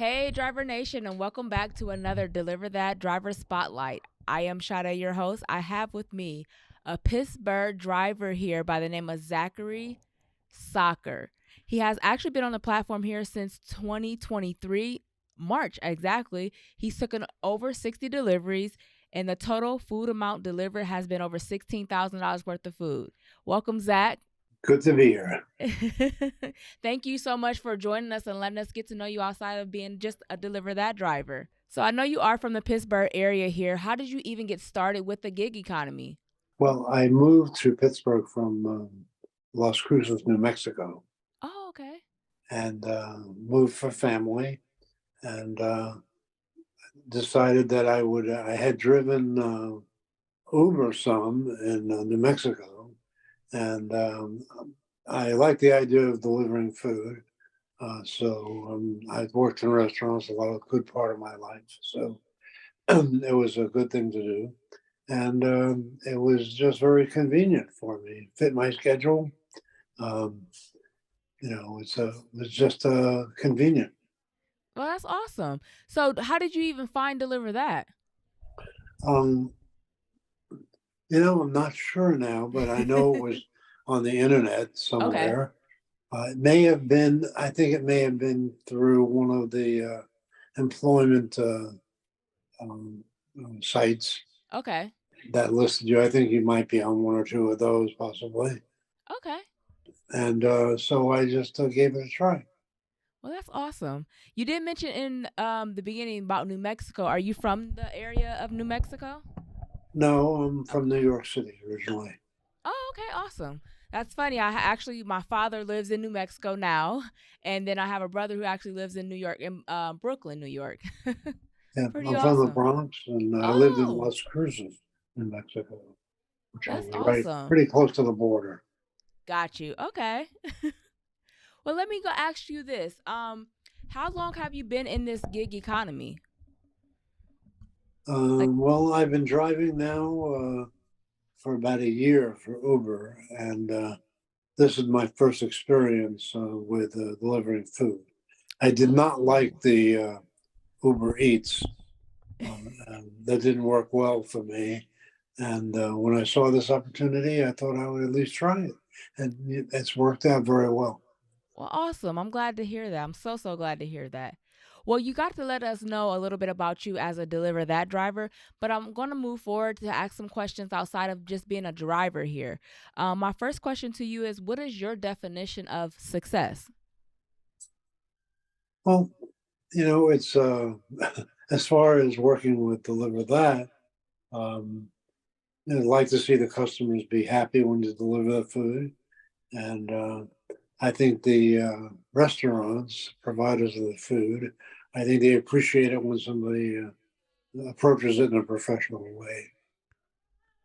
Hey, Driver Nation, and welcome back to another Deliver That Driver Spotlight. I am Shada, your host. I have with me a Pittsburgh driver here by the name of Zachary Soccer. He has actually been on the platform here since 2023, March exactly. He's taken over 60 deliveries, and the total food amount delivered has been over $16,000 worth of food. Welcome, Zach. Good to be here. Thank you so much for joining us and letting us get to know you outside of being just a Deliver That driver. So I know you are from the Pittsburgh area here. How did you even get started with the gig economy? Well, I moved to Pittsburgh from Las Cruces, New Mexico, Oh, okay. and moved for family, and decided that I would. I had driven Uber some in New Mexico, and I like the idea of delivering food. So I've worked in restaurants a good part of my life, so it was a good thing to do. And it was just very convenient for me. Fit my schedule. Um, it was just convenient. Well, that's awesome. So how did you even find Deliver That? Um, I'm not sure now, but I know it was on the internet Okay. somewhere. It may have been. I think it may have been through one of the employment um, sites Okay. that listed you. I think you might be on one or two of those, possibly. Okay. And so I just gave it a try. Well, that's awesome. You did mention in the beginning about New Mexico. Are you from the area of New Mexico? No, I'm Okay. from New York City originally. Oh, okay, awesome. That's funny. Actually, my father lives in New Mexico now, and then I have a brother who actually lives in New York, in Brooklyn, New York. Yeah, Pretty I'm from the awesome. Bronx, and I lived in Oh, Las Cruces, New Mexico, which I that's was right awesome. pretty close to the border. Got you. Okay. Well, let me go ask you this. How long have you been in this gig economy? Like, Well, I've been driving now for about a year for Uber, and this is my first experience with delivering food. I did not oh, like the Uber Eats. That didn't work well for me. And when I saw this opportunity, I thought I would at least try it. And it's worked out very well. well, awesome. I'm glad to hear that. I'm so glad to hear that. Well, you got to let us know a little bit about you as a Deliver That driver, but I'm going to move forward to ask some questions outside of just being a driver here. My first question to you is, what is your definition of success? Well, it's as far as working with DeliverThat, um, I'd like to see the customers be happy when you deliver the food. And I think the restaurants, providers of the food, I think they appreciate it when somebody approaches it in a professional way.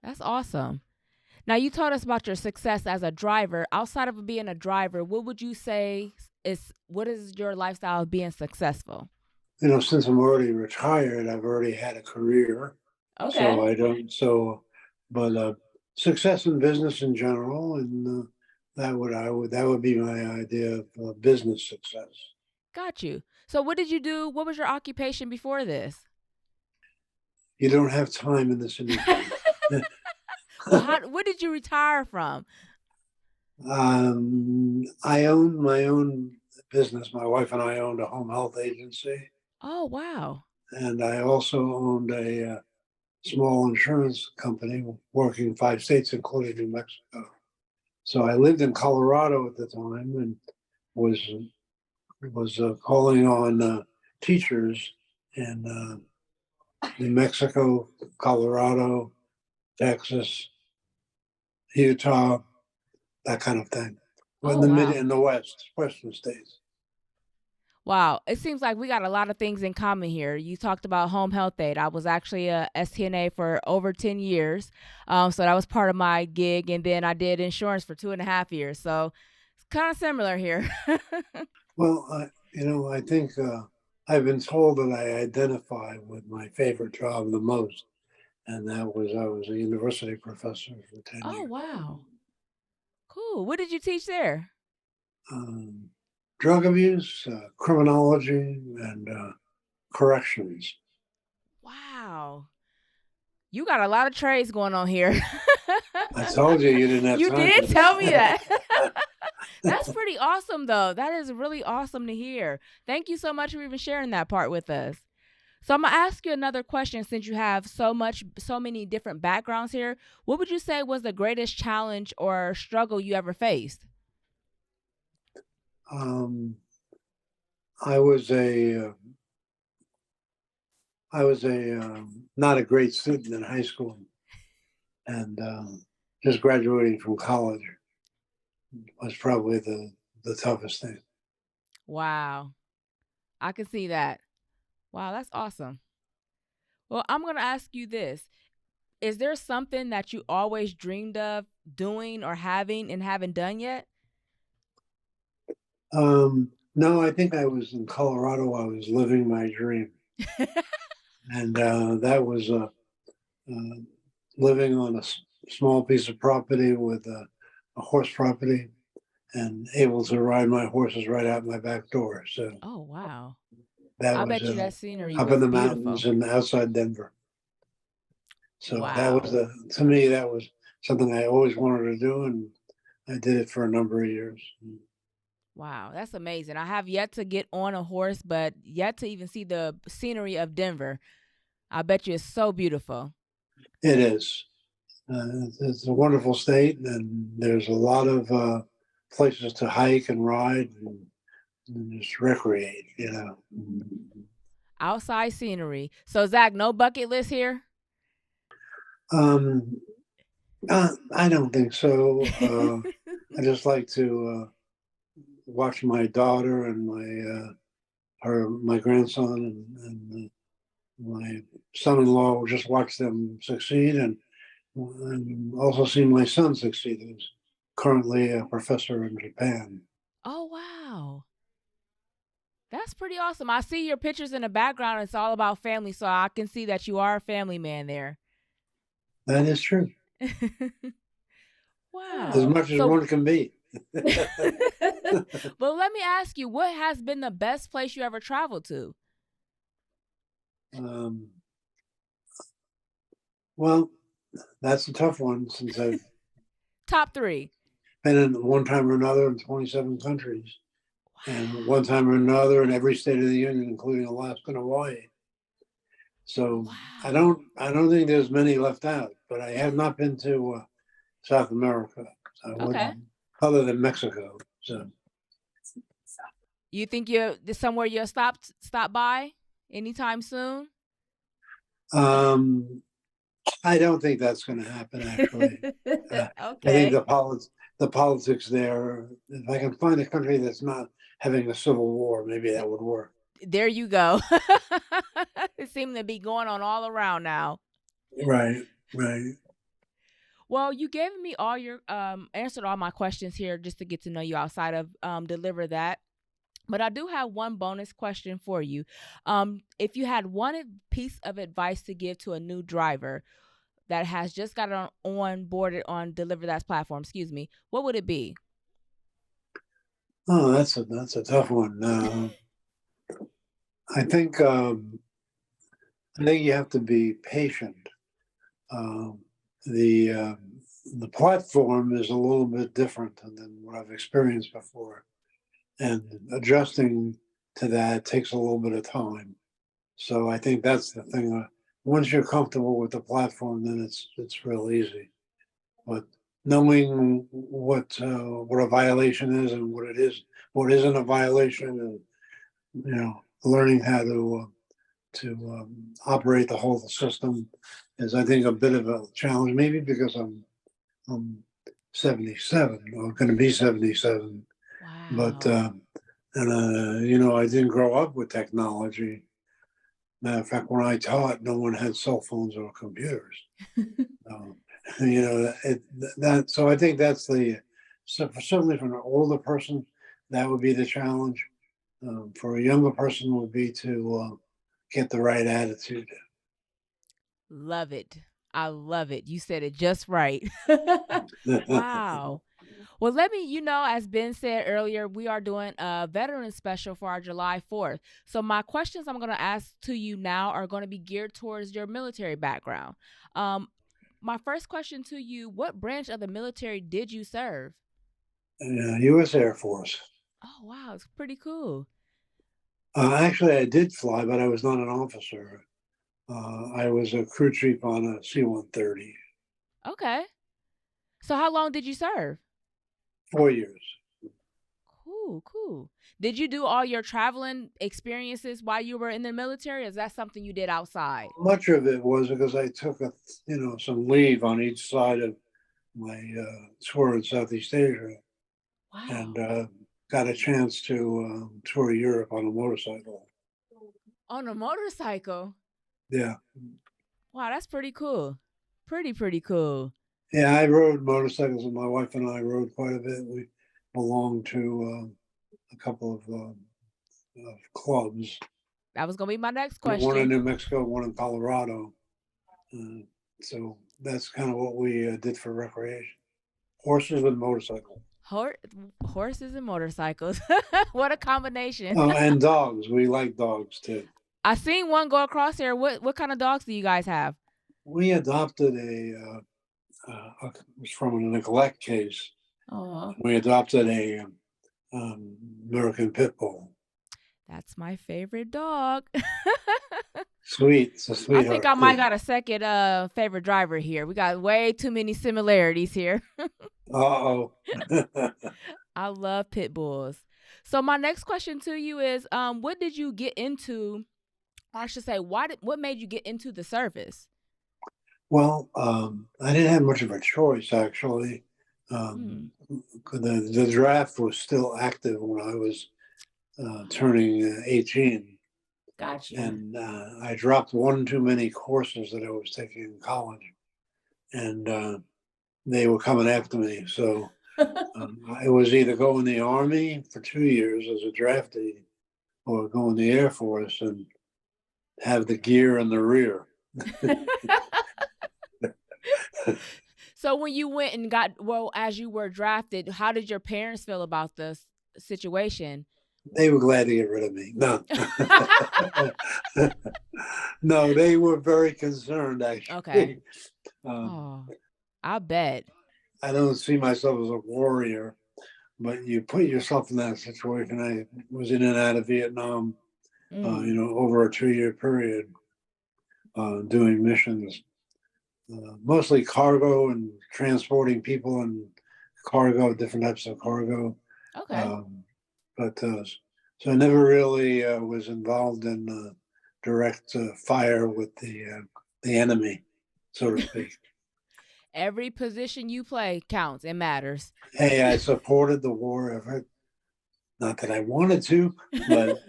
That's awesome. Now, you told us about your success as a driver. Outside of being a driver, what would you say is what is your lifestyle of being successful? Since I'm already retired, I've already had a career. So Okay. I don't, so, but success in business in general, and that would be my idea of business success. Got you. So, what did you do? What was your occupation before this? You don't have time in this industry. Well, what did you retire from? I own my own business. My wife and I owned a home health agency, Oh, wow. and I also owned a small insurance company working 5 states, including New Mexico. So I lived in Colorado at the time and was calling on teachers in New Mexico, Colorado, Texas, Utah, that kind of thing. Well, in Oh, the mid wow. in the western states. Wow. It seems like we got a lot of things in common here. You talked about home health aid. I was actually a STNA for over 10 years. So that was part of my gig. And then I did insurance for 2.5 years. So it's kind of similar here. Well, I think I've been told that I identify with my favorite job the most, and that was I was a university professor for 10 Oh, years. wow. Cool. What did you teach there? Um, drug abuse, criminology, and corrections. Wow. You got a lot of trades going on here. I told you didn't have You time for did tell me this. that. That's pretty awesome, though. That is really awesome to hear. Thank you so much for even sharing that part with us. So I'm gonna ask you another question since you have so many different backgrounds here. What would you say was the greatest challenge or struggle you ever faced? um, I was not a great student in high school, and just graduating from college was probably the toughest thing. Wow. I can see that. Wow, that's awesome. Well, I'm going to ask you this. Is there something that you always dreamed of doing or having and haven't done yet? No, I think I was in Colorado. I was living my dream, and that was uh, living on a small piece of property with a horse property, and able to ride my horses right out my back door. So Oh, wow. that I was bet you that scenery up in was the mountains beautiful. and outside Denver. So that was Wow. to me, that was something I always wanted to do, and I did it for a number of years. Wow, that's amazing. I have yet to get on a horse, but yet to even see the scenery of Denver. I bet you it's so beautiful. It is. It's a wonderful state, and there's a lot of places to hike and ride and just recreate. Outside scenery. So, Zach, no bucket list here? Um, I don't think so. I just like to watch my daughter and my grandson and my son-in-law. Just watch them succeed, and also see my son succeed. Who's currently a professor in Japan. Oh, wow. That's pretty awesome. I see your pictures in the background. It's all about family, so I can see that you are a family man there. That is true, as Wow. much as So, one can be. but let me ask you, what has been the best place you ever traveled to? um, well, that's a tough one since I've Top three. been in one time or another in 27 countries, and one Wow. time or another in every state of the union, including Alaska and Hawaii. So Wow. I don't think there's many left out, but I have not been to South America, Okay. other than Mexico. So You think there's somewhere you'll stop by anytime soon? um, I don't think that's going to happen. Actually, I think Okay. the politics there. If I can find a country that's not having a civil war, maybe that would work. There you go. It seems to be going on all around now. Right, right. Well, you gave me all your answered all my questions here just to get to know you outside of deliver that. But I do have one bonus question for you. If you had one piece of advice to give to a new driver that has just got on boarded on Deliver That platform, excuse me, what would it be? Oh, that's a tough one. I think I think you have to be patient. Um, the the platform is a little bit different than what I've experienced before, and adjusting to that takes a little bit of time. So I think that's the thing. Once you're comfortable with the platform, then it's real easy. But knowing what a violation is and what isn't a violation, and learning how to operate the whole system is, I think, a bit of a challenge. Maybe because I'm 77 or going to be 77, but Wow. I didn't grow up with technology. Matter of fact, when I taught, no one had cell phones or computers. Um, that. So I think that's certainly for an older person, that would be the challenge. For a younger person, would be to get the right attitude. Love it. I love it. You said it just right. Wow. Well, let me, as Ben said earlier, we are doing a veteran special for our July 4th. So, my questions I'm going to ask to you now are going to be geared towards your military background. Um, my first question to you: what branch of the military did you serve? U.S. Air Force. Oh, wow. It's pretty cool. Actually, I did fly, but I was not an officer. I was a crew chief on a C-130. Okay. So, how long did you serve? 4 years. Cool, cool. Did you do all your traveling experiences while you were in the military? Or is that something you did outside? Much of it was because I took some leave on each side of my tour in Southeast Asia, and Wow. got a chance to tour Europe on a motorcycle. On a motorcycle? Yeah, Wow, that's pretty cool. Pretty cool. yeah. I rode motorcycles, and my wife and I rode quite a bit. We belonged to a couple of clubs. That was gonna be my next One in question. New Mexico, one in Colorado. Uh, so that's kind of what we did for recreation: horses and motorcycles. Hor- Horses and motorcycles. What a combination. Oh, and dogs. We like dogs too. I seen one go across here. What kind of dogs do you guys have? We adopted it was from a neglect case. Oh, We adopted a American Pit Bull. that's my favorite dog. Sweet, it's a I think sweetheart I might too. got a second favorite driver here. We got way too many similarities here. Uh-oh. I love pit bulls. So my next question to you is what did you get into, or I should say what made you get into the service? Well, I didn't have much of a choice actually. Mm, The draft was still active when I was turning 18, gotcha. and I dropped one too many courses that I was taking in college, and they were coming after me. So I was either go in the Army for 2 years as a draftee or go in the Air Force and have the gear in the rear. So when you went and got, well, as you were drafted, how did your parents feel about this situation? They were glad to get rid of me. No. No, they were very concerned Okay. actually. Um, Oh, I bet. I don't see myself as a warrior, but you put yourself in that situation. I was in and out of Vietnam, Mm, over a 2 year period, doing missions, mostly cargo and transporting people and cargo, different types of cargo. okay. Um, but so I never really was involved in direct fire with the enemy, so to speak. Every position you play counts and matters. Hey, I supported the war effort. Not that I wanted to, but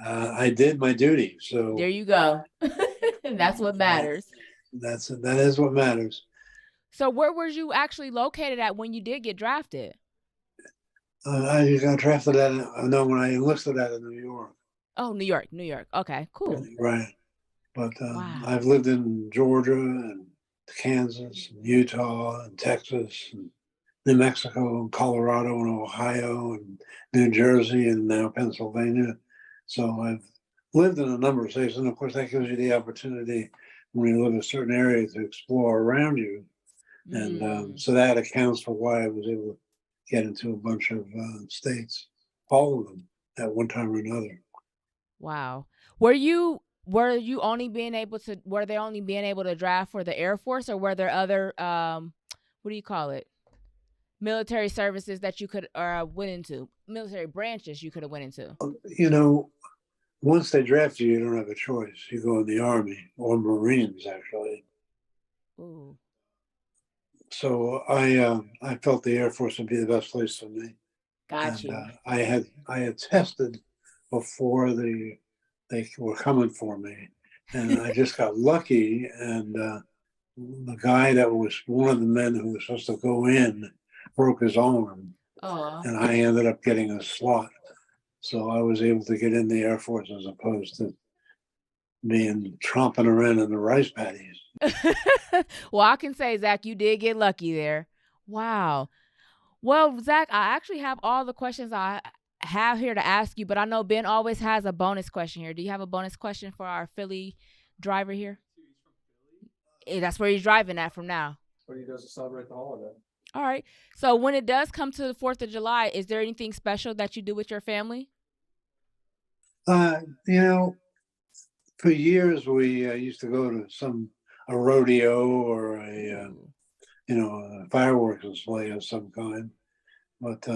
I did my duty. There So you go. That's what that, matters. that is what matters. So where was you actually located at when you did get drafted? I got drafted at no, when I enlisted out of New York, Oh, New York, New York. Okay, cool. right? But Wow. I've lived in Georgia and Kansas, and Utah, and Texas, and New Mexico, and Colorado, and Ohio, and New Jersey, and now Pennsylvania. So I've lived in a number of states, and of course that gives you the opportunity when you live in a certain area to explore around you, and Mm, so that accounts for why I was able to get into a bunch of states, all of them at one time or another. wow. Were you only being able to were they only being able to draft for the Air Force, or were there other what do you call it? Military services that you could went into? Military branches you could have went into? You know, once they draft you, you don't have a choice. You go in the Army or Marines, actually. Ooh, So I felt the Air Force would be the best place for me, got and you. I had tested before they were coming for me, and I just got lucky. And the guy that was one of the men who was supposed to go in broke his arm, Oh. and I ended up getting a slot. So I was able to get in the Air Force as opposed to being tromping around in the rice paddies. Well, I can say, Zach, you did get lucky there. Wow. Well, Zach, I actually have all the questions I have here to ask you, but I know Ben always has a bonus question here. Do you have a bonus question for our Philly driver here? That's where he's driving at from now. What he does to celebrate the holiday. All right. So when it does come to the 4th of July, is there anything special that you do with your family? You know, for years we used to go to a rodeo or a fireworks display of some kind. But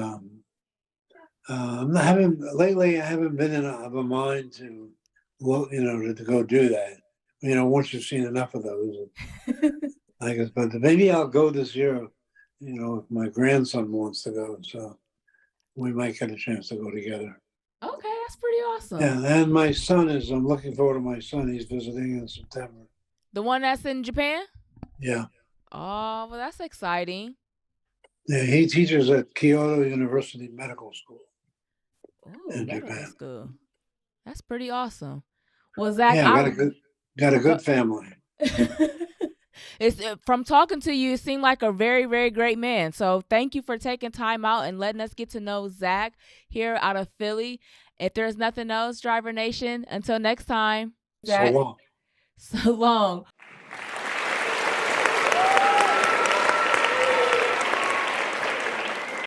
lately. I haven't been of a mind to, to go do that. Once you've seen enough of those, I guess. But maybe I'll go this year. If my grandson wants to go, so we might get a chance to go together. Okay, that's pretty awesome. Yeah, and my son I'm looking forward to my son. He's visiting in September. The one that's in Japan? Yeah. Oh, well, that's exciting. Yeah, he teaches at Kyoto University Medical School in medical Japan. school. That's pretty awesome. Well, Zach, yeah, got a good family. It's from talking to you, it seemed like a very, very great man. So thank you for taking time out and letting us get to know Zach here out of Philly. If there's nothing else, Driver Nation, until next time. So long. So long.